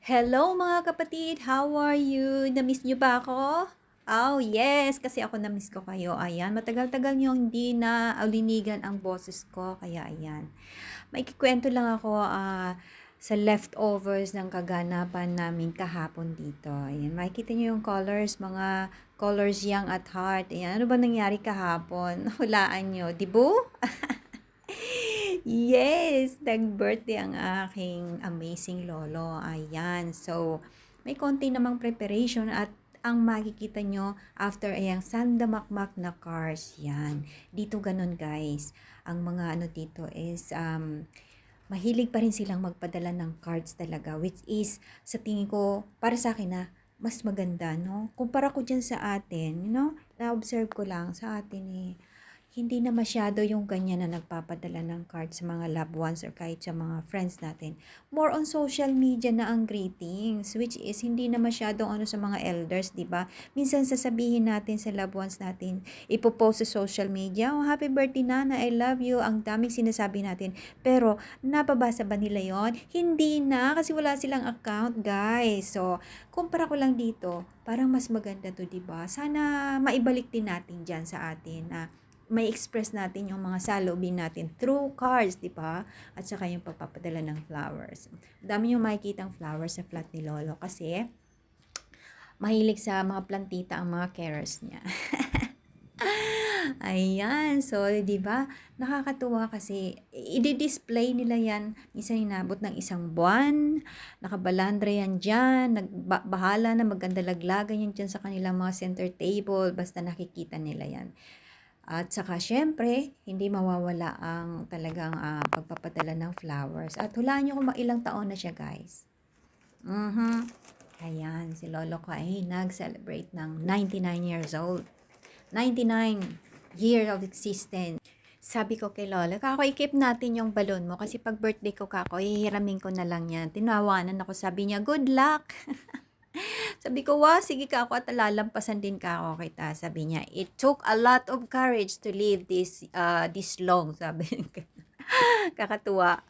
Hello mga kapatid, how are you? Na-miss niyo ba ako? Oh, yes, kasi ako na-miss ko kayo. Ayan, matagal-tagal niyo hindi na ulinigan ang boses ko, kaya ayan. May kikwento lang ako sa leftovers ng kaganapan namin kahapon dito. Ayan, makikita niyo yung colors, mga colors young at heart. Ayan, ano ba nangyari kahapon? Hulaan niyo, di ba? Yes, nag-birthday ang aking amazing lolo. Ayan. So, may konti namang preparation at ang makikita nyo after ayang sandamakmak na cars. Yan. Dito ganun guys. Ang mga ano dito is mahilig pa rin silang magpadala ng cards talaga, which is sa tingin ko para sa akin na mas maganda, no? Kumpara ko dyan sa atin, na-observe ko lang sa atin hindi na masyado yung ganyan na nagpapadala ng card sa mga loved ones or kahit sa mga friends natin. More on social media na ang greetings, which is hindi na masyadong ano sa mga elders, di ba? Minsan sasabihin natin sa loved ones natin, ipopost sa social media, oh, happy birthday Nana, I love you, ang daming sinasabi natin. Pero, napabasa ba nila yon? Hindi na, kasi wala silang account, guys. So, kumpara ko lang dito, parang mas maganda to, di ba? Sana maibalik din natin dyan sa atin na may express natin yung mga saloobin natin through cards, di ba? At saka yung pagpapadala ng flowers. Dami yung makikitang flowers sa flat ni Lolo kasi mahilig sa mga plantita ang mga carers niya. Ayan, so 'di ba? Nakakatuwa kasi i-display nila 'yan. Minsan inabot ng isang buwan, nakabalandra 'yan diyan, nagbahala na maganda laglagan 'yan diyan sa kanilang mga center table basta nakikita nila 'yan. At saka syempre, hindi mawawala ang talagang pagpapadala ng flowers. At hulaan nyo kung ilang taon na siya, guys. Ayan, si Lolo ko ay nag-celebrate ng 99 years old. 99 years of existence. Sabi ko kay Lola, kako, i-keep natin yung balon mo kasi pag birthday ko kako, hihiramin ko na lang yan. Tinawanan ako, sabi niya, good luck. Sabi ko, wow, sige ka ako at lalampasan din ka ako kita. Sabi niya, it took a lot of courage to live this long. Sabi niya, kakatuwa.